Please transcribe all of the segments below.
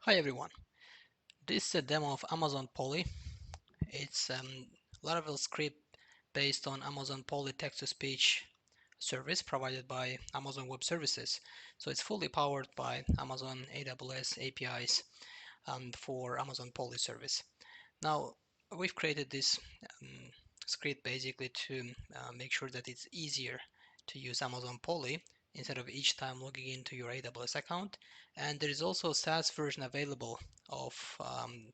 Hi everyone, this is a demo of Amazon Polly. It's Laravel script based on Amazon Polly text-to-speech service provided by Amazon Web Services. So it's fully powered by Amazon AWS APIs for Amazon Polly service. Now we've created this um, script basically to make sure that it's easier to use Amazon Polly instead of each time logging into your AWS account. And there is also a SaaS version available of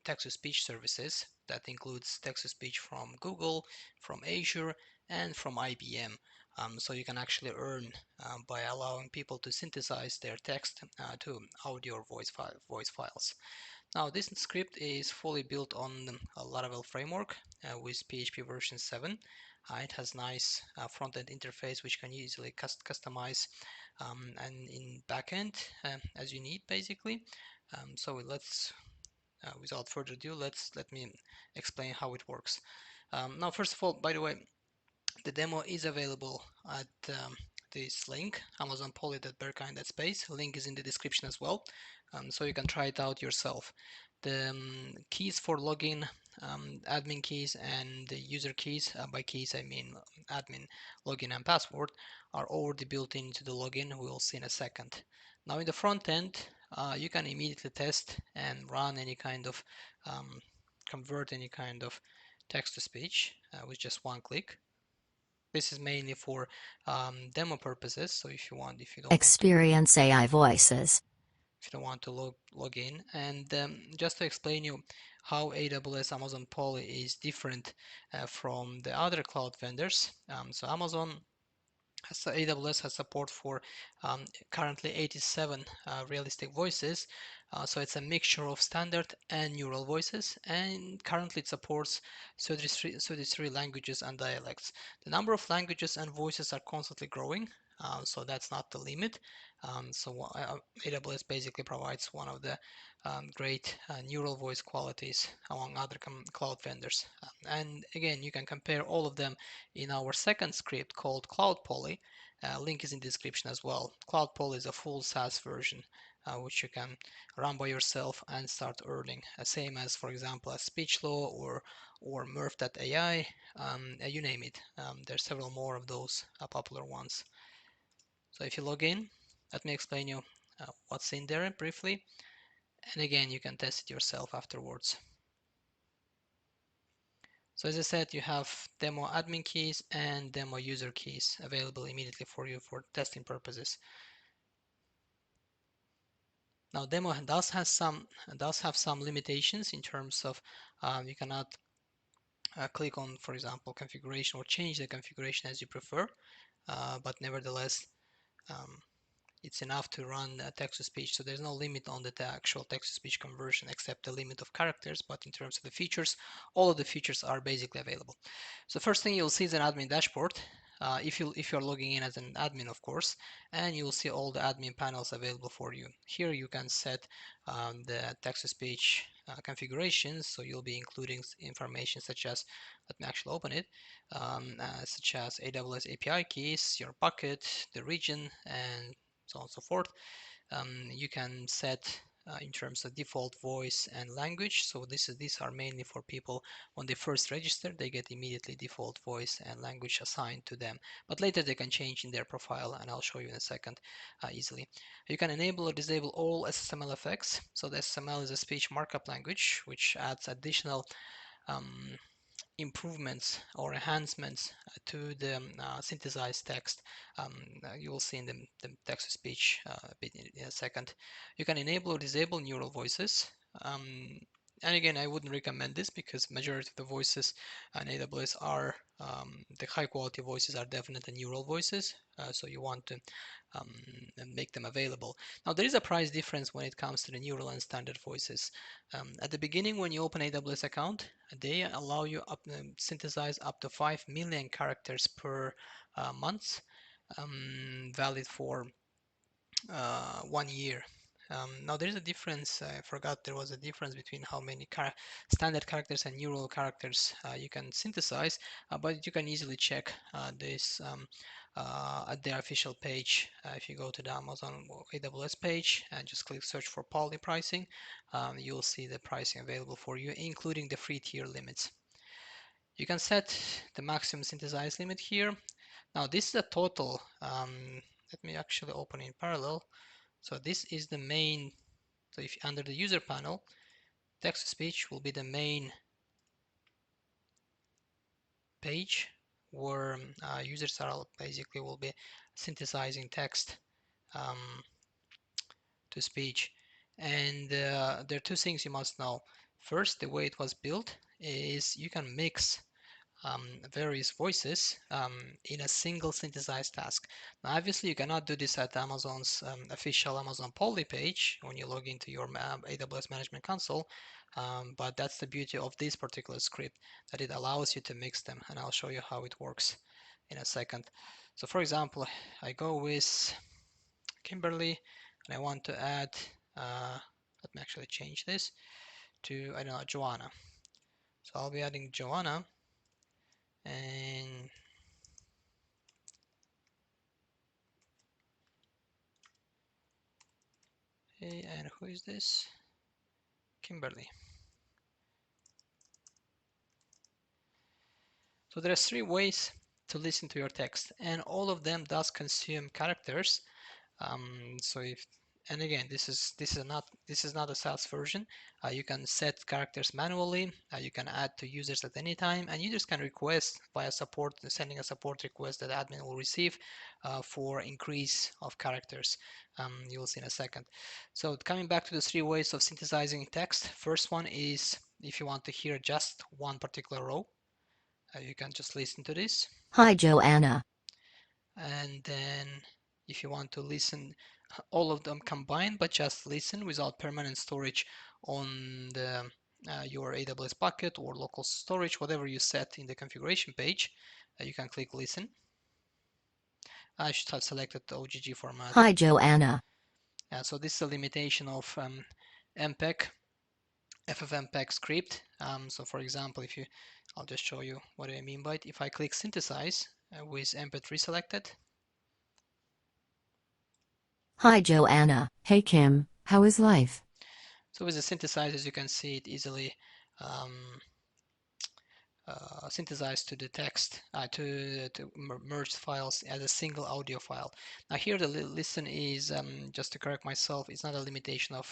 text-to-speech services that includes text-to-speech from Google, from Azure, and from IBM. So you can actually earn by allowing people to synthesize their text to audio or voice files. Now this script is fully built on a Laravel framework with PHP version 7. It has nice front-end interface which can easily customize and in backend as you need basically. So let's, without further ado, let me explain how it works. Now, first of all, by the way, the demo is available at this link, amazonpoly.berkine.space. Link is in the description as well, so you can try it out yourself. The keys for login, admin keys, and the user keys, by keys I mean admin, login, and password, are already built into the login. We'll see in a second. Now in the front end, you can immediately test and run any kind of convert any kind of text to speech with just one click. This is mainly for demo purposes. So if you don't want to, Experience AI voices. log in, and just to explain you how AWS Amazon Poly is different from the other cloud vendors. So AWS has support for currently 87 realistic voices. So it's a mixture of standard and neural voices, and currently it supports 33 languages and dialects. The number of languages and voices are constantly growing, so that's not the limit. AWS basically provides one of the great neural voice qualities among other cloud vendors. And again, you can compare all of them in our second script called Cloud Poly. Link is in the description as well. Cloud Poly is a full SaaS version which you can run by yourself and start earning. Same as, for example, a SpeechLaw or Murph.ai, you name it. There's several more of those popular ones. So if you log in, let me explain you what's in there briefly. And again, you can test it yourself afterwards. So as I said, you have demo admin keys and demo user keys available immediately for you for testing purposes. Now demo does have some limitations in terms of you cannot click on, for example, configuration or change the configuration as you prefer, but nevertheless um, it's enough to run text-to-speech. So there's no limit on the actual text-to-speech conversion except the limit of characters. But in terms of the features, all of the features are basically available. So first thing you'll see is an admin dashboard. If you're logging in as an admin, of course, and you'll see all the admin panels available for you. Here you can set the text-to-speech configurations. So you'll be including information such as, let me actually open it, such as AWS API keys, your bucket, the region, and so on and so forth. You can set in terms of default voice and language. So these are mainly for people when they first register, they get immediately default voice and language assigned to them. But later they can change in their profile, and I'll show you in a second easily. You can enable or disable all SML effects. So the SML is a speech markup language, which adds additional um, improvements or enhancements to the synthesized text. You will see in the text-to-speech a bit in a second. You can enable or disable neural voices. And again, I wouldn't recommend this because majority of the voices on AWS are the high quality voices are definitely neural voices. So you want to um, make them available. Now there is a price difference when it comes to the neural and standard voices. At the beginning, when you open AWS account, they allow you synthesize up to 5 million characters per month, valid for 1 year. Now there is a difference. I forgot there was a difference between how many standard characters and neural characters you can synthesize, but you can easily check this at their official page. If you go to the Amazon AWS page and just click search for Poly pricing, you'll see the pricing available for you, including the free tier limits. You can set the maximum synthesize limit here. Now this is a total. Let me actually open in parallel. So this is the main. So if under the user panel, text-to-speech will be the main page where users are basically will be synthesizing text um, to speech. And there are two things you must know. First, the way it was built is you can mix various voices in a single synthesized task. Now, obviously, you cannot do this at Amazon's official Amazon Poly page when you log into your AWS Management Console, but that's the beauty of this particular script, that it allows you to mix them, and I'll show you how it works in a second. So, for example, I go with Kimberly, and I want to add, let me actually change this to, I don't know, Joanna. So I'll be adding Joanna, and hey, and who is this? Kimberly. So there are three ways to listen to your text, and all of them does consume characters. So if, and again, this is not a SaaS version. You can set characters manually. You can add to users at any time, and users can request via support, sending a support request that admin will receive for increase of characters. You'll see in a second. So coming back to the three ways of synthesizing text, first one is if you want to hear just one particular row, you can just listen to this. Hi, Joanna. And then if you want to listen all of them combined, but just listen without permanent storage on the your AWS bucket or local storage, whatever you set in the configuration page, you can click listen. I should have selected the OGG format. Hi, Joanna. So this is a limitation of MPEG, FFmpeg script. So for example, if you, I'll just show you what I mean by it. If I click synthesize with MP3 selected, Hi, Joanna. Hey, Kim. How is life? so with the synthesizers, you can see it easily um, synthesized to the text, to merged files as a single audio file. Now here the listen is, just to correct myself, it's not a limitation of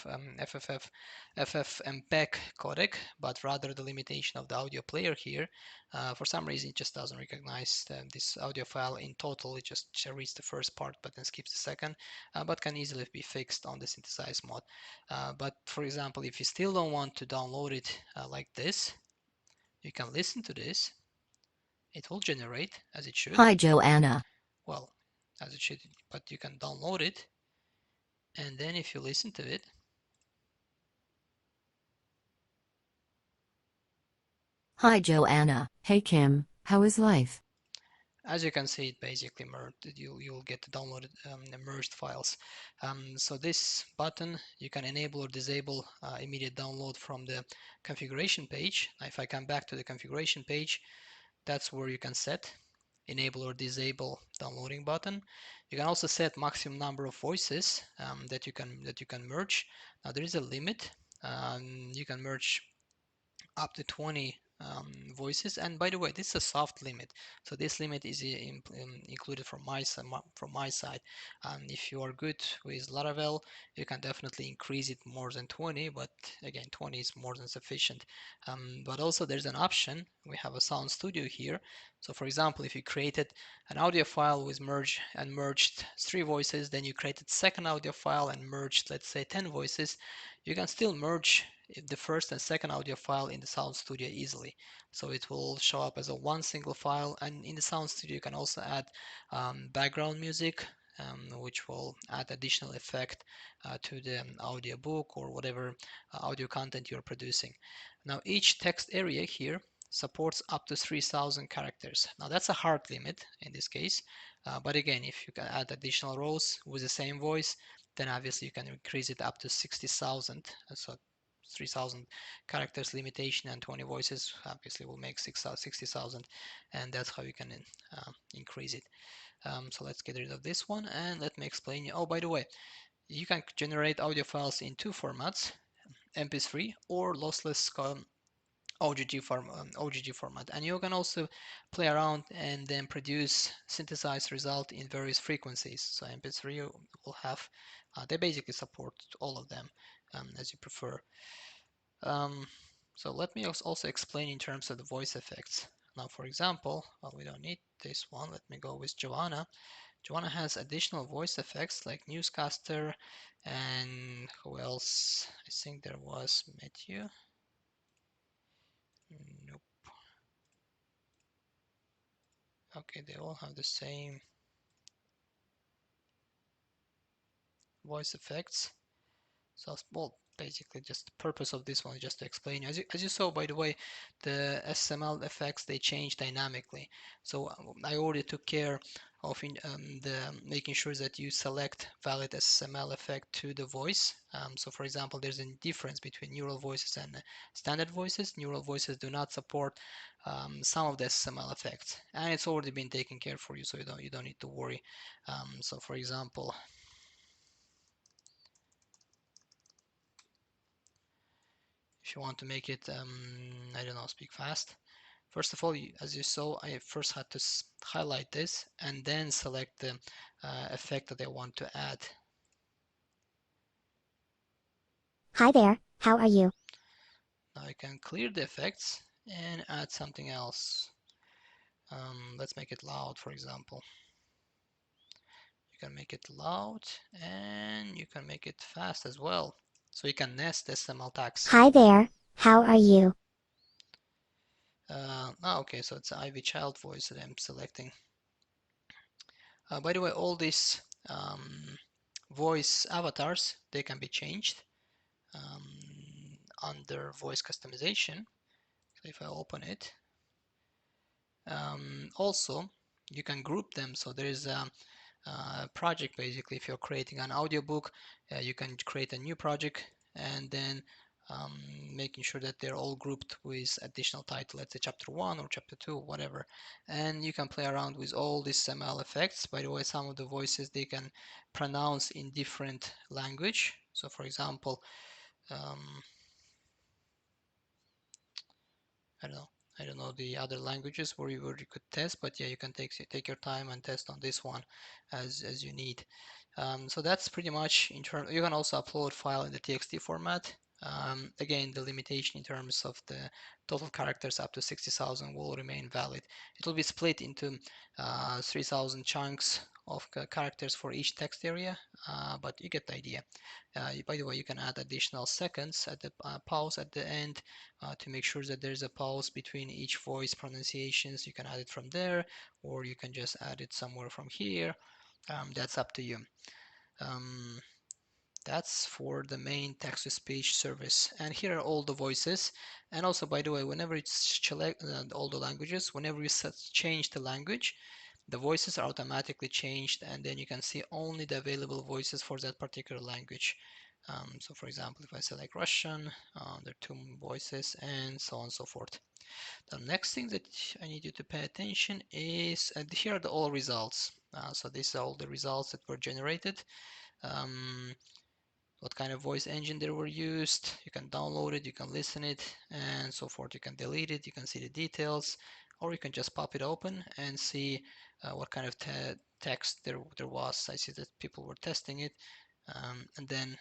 FFmpeg codec, but rather the limitation of the audio player here. For some reason, it just doesn't recognize this audio file in total. It just reads the first part, but then skips the second, but can easily be fixed on the synthesize mod. But for example, if you still don't want to download it like this, you can listen to this. It will generate as it should. Hi, Joanna. Well, as it should, but you can download it. And then if you listen to it, Hi, Joanna. Hey, Kim. How is life? as you can see, it basically merged. You'll get the downloaded merged files. So this button, you can enable or disable immediate download from the configuration page. Now, if I come back to the configuration page, that's where you can set enable or disable downloading button. You can also set maximum number of voices that you can merge. Now there is a limit. You can merge up to 20 voices, and by the way, this is a soft limit, so this limit is included from my side. If you are good with Laravel, you can definitely increase it more than 20, but again, 20 is more than sufficient. But also there's an option. We have a sound studio here. So for example, if you created an audio file with merged 3 voices, then you created second audio file and merged, let's say, 10 voices, you can still merge the first and second audio file in the Sound Studio easily. So it will show up as a one single file, and in the Sound Studio you can also add background music, which will add additional effect to the audio book or whatever audio content you're producing. Now each text area here supports up to 3,000 characters. Now that's a hard limit in this case, but again, if you can add additional rows with the same voice, then obviously you can increase it up to 60,000. So 3,000 characters limitation and 20 voices obviously will make 60,000, and that's how you can increase it. So let's get rid of this one and let me explain you. Oh, by the way, you can generate audio files in two formats, MP3 or lossless OGG format, and you can also play around and then produce synthesized result in various frequencies. So MP3 will have, they basically support all of them as you prefer. Um, so let me also explain in terms of the voice effects. Now, for example, well, we don't need this one. Let me go with Joanna. Joanna has additional voice effects like newscaster, and who else? I think there was Matthew. Nope. Okay, they all have the same voice effects. So, well, basically just the purpose of this one is just to explain. As you saw, by the way, the SML effects, they change dynamically. So I already took care of the making sure that you select valid SML effect to the voice. So for example, there's a difference between neural voices and standard voices. Neural voices do not support some of the SML effects, and it's already been taken care for you, so you don't need to worry. So for example, if you want to make it, I don't know, speak fast. First of all, as you saw, I first had to highlight this and then select the effect that I want to add. Hi there, how are you? Now I can clear the effects and add something else. Let's make it loud, for example. You can make it loud and you can make it fast as well. So you can nest SML tags. Hi there, how are you? Okay, so it's Ivy child voice that I'm selecting. By the way, all these voice avatars, they can be changed under voice customization. So if I open it, also you can group them. So there is a project basically. If you're creating an audiobook, you can create a new project and then making sure that they're all grouped with additional title, let's say chapter 1 or chapter 2, whatever. And you can play around with all these ML effects. By the way, some of the voices they can pronounce in different language. So for example, I don't know. I don't know the other languages where you could test, but yeah, you can take your time and test on this one as you need. So that's pretty much in terms. You can also upload file in the TXT format. Again, the limitation in terms of the total characters up to 60,000 will remain valid. It will be split into 3,000 chunks of characters for each text area, but you get the idea. By the way, you can add additional seconds at the pause at the end to make sure that there's a pause between each voice pronunciations. You can add it from there, or you can just add it somewhere from here. That's up to you. Um, that's for the main text-to-speech service. And here are all the voices. And also, by the way, whenever it's select all the languages, whenever you change the language, the voices are automatically changed, and then you can see only the available voices for that particular language. So for example, if I select Russian, there are two voices and so on and so forth. The next thing that I need you to pay attention is, here are the all results. So these are all the results that were generated. What kind of voice engine they were used. You can download it, you can listen it, and so forth. You can delete it, you can see the details, or you can just pop it open and see what kind of text there was. I see that people were testing it. And then,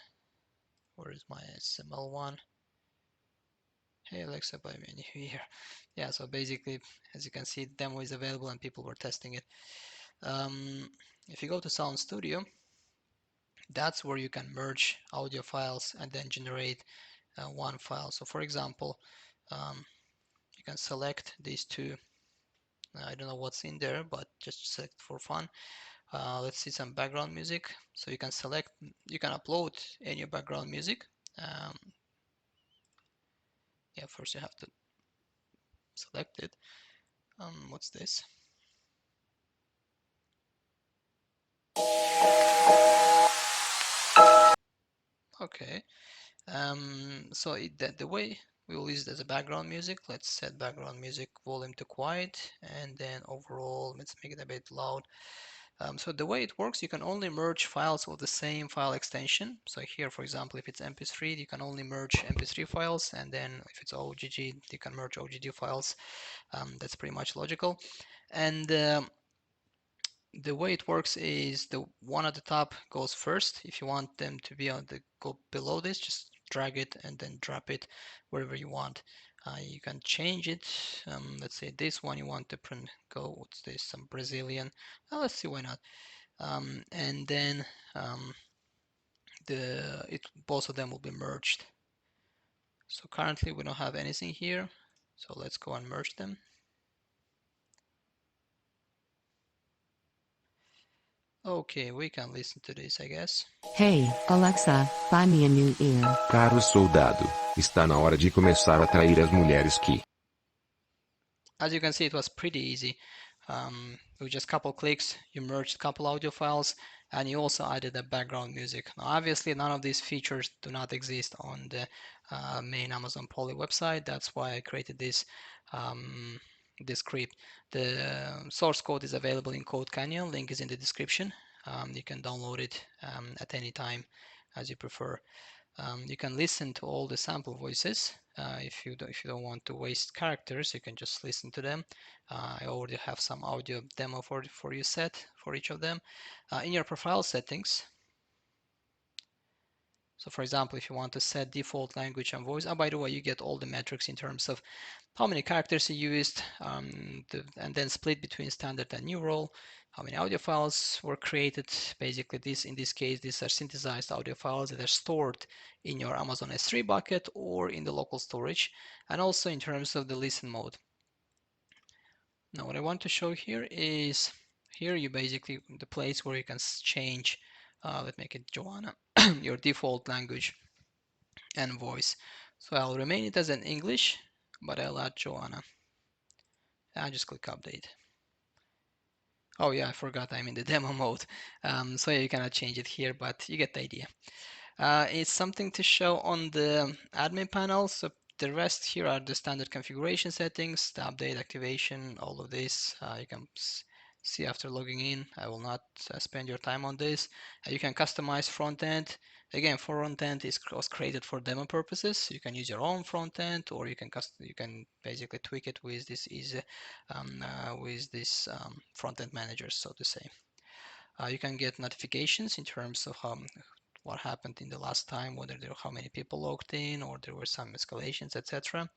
where is my SML one? Hey Alexa, buy me a new year. Yeah, so basically, as you can see, the demo is available and people were testing it. If you go to Sound Studio, that's where you can merge audio files and then generate one file. So for example, you can select these two. I don't know what's in there, but just select for fun. Let's see some background music. So you can select, you can upload any background music. Um, yeah, first you have to select it. What's this? Okay. So the way we will use it as a background music, let's set background music volume to quiet, and then overall, let's make it a bit loud. So the way it works, you can only merge files with the same file extension. So here, for example, if it's MP3, you can only merge MP3 files, and then if it's OGG, you can merge OGG files. That's pretty much logical. And the way it works is the one at the top goes first. If you want them to be on the go below this, just drag it and then drop it wherever you want. You can change it. Let's say this one you want to print go. What's this? Some Brazilian. Let's see why not. And then both of them will be merged. So currently we don't have anything here. So let's go and merge them. Okay, we can listen to this, I guess. Hey, Alexa, buy me a new ear. Caro soldado, está na hora de começar a atrair as mulheres que. As you can see, it was pretty easy. With just a couple clicks, you merged a couple audio files, and you also added the background music. Now, obviously, none of these features do not exist on the main Amazon Polly website. That's why I created this script. The source code is available in Codecanyon. Link is in the description. You can download it at any time as you prefer. You can listen to all the sample voices. If you don't want to waste characters, you can just listen to them. I already have some audio demo for you set for each of them. In your profile settings, so for example, if you want to set default language and voice, by the way, you get all the metrics in terms of how many characters you used, and then split between standard and new role, how many audio files were created. Basically, in this case, these are synthesized audio files that are stored in your Amazon S3 bucket or in the local storage, and also in terms of the listen mode. Now, what I want to show here is here you basically the place where you can change, let's make it Joanna, your default language and voice. So I'll remain it as an English, but I'll add Joanna. I just click update. Oh yeah, I forgot I'm in the demo mode. So yeah, you cannot change it here, but you get the idea. It's something to show on the admin panel. So the rest here are the standard configuration settings, the update activation, all of this. You can see after logging in. I will not spend your time on this. You can customize front end. Again, front end was created for demo purposes. You can use your own front end, or you can basically tweak it with this front end managers, so to say. You can get notifications in terms of what happened in the last time, whether how many people logged in, or there were some escalations, etc.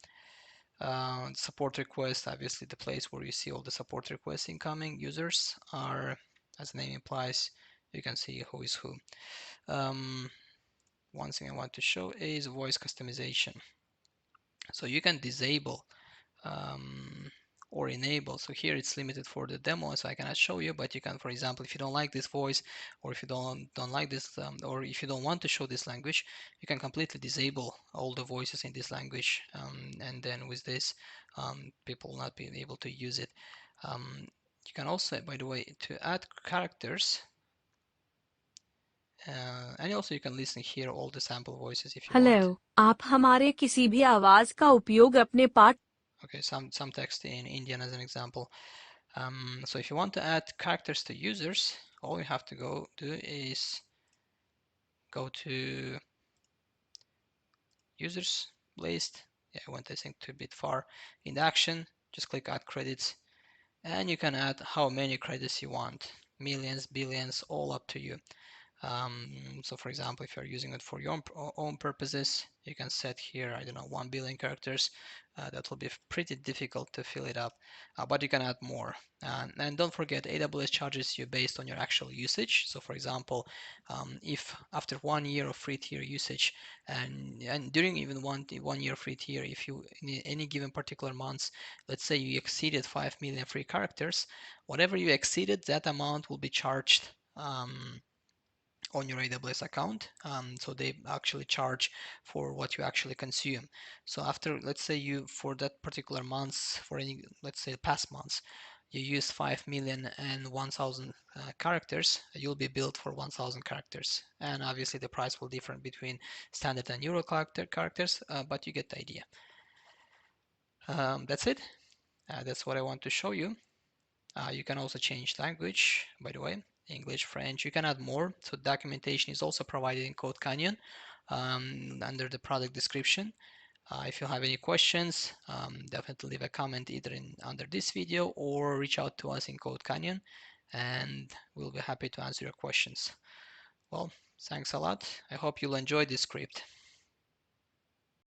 Support requests, obviously the place where you see all the support requests incoming. Users are, as the name implies, you can see who is who. One thing I want to show is voice customization. So you can disable or enable. So here it's limited for the demo, so I cannot show you, but you can, for example, if you don't like this voice, or if you don't like this, or if you don't want to show this language, you can completely disable all the voices in this language, and then with this, people will not be able to use it. You can also, by the way, to add characters, and also you can listen here all the sample voices if you want. Hello आप हमारे किसी भी आवाज का उपयोग अपने पाठ Okay, some text in Indian as an example. So if you want to add characters to users, all you have to do is go to users list. Yeah, I went I think too bit far. In the action, just click add credits, and you can add how many credits you want. Millions, billions, all up to you. So for example, if you're using it for your own purposes, you can set here, I don't know, 1 billion characters. That will be pretty difficult to fill it up, but you can add more. And don't forget, AWS charges you based on your actual usage. So for example, if after 1 year of free tier usage, and during even one year free tier, if you in any given particular months, let's say you exceeded 5 million free characters, whatever you exceeded, that amount will be charged on your AWS account. So they actually charge for what you actually consume. So after, let's say you, for that particular months, for any, let's say past months, you use 5,000,001,000 characters, you'll be billed for 1,000 characters. And obviously the price will differ between standard and euro characters, but you get the idea. That's it. That's what I want to show you. You can also change language, by the way, English, French. You can add more. So documentation is also provided in Codecanyon under the product description. If you have any questions, definitely leave a comment either under this video or reach out to us in Codecanyon, and we'll be happy to answer your questions. Well, thanks a lot. I hope you'll enjoy this script.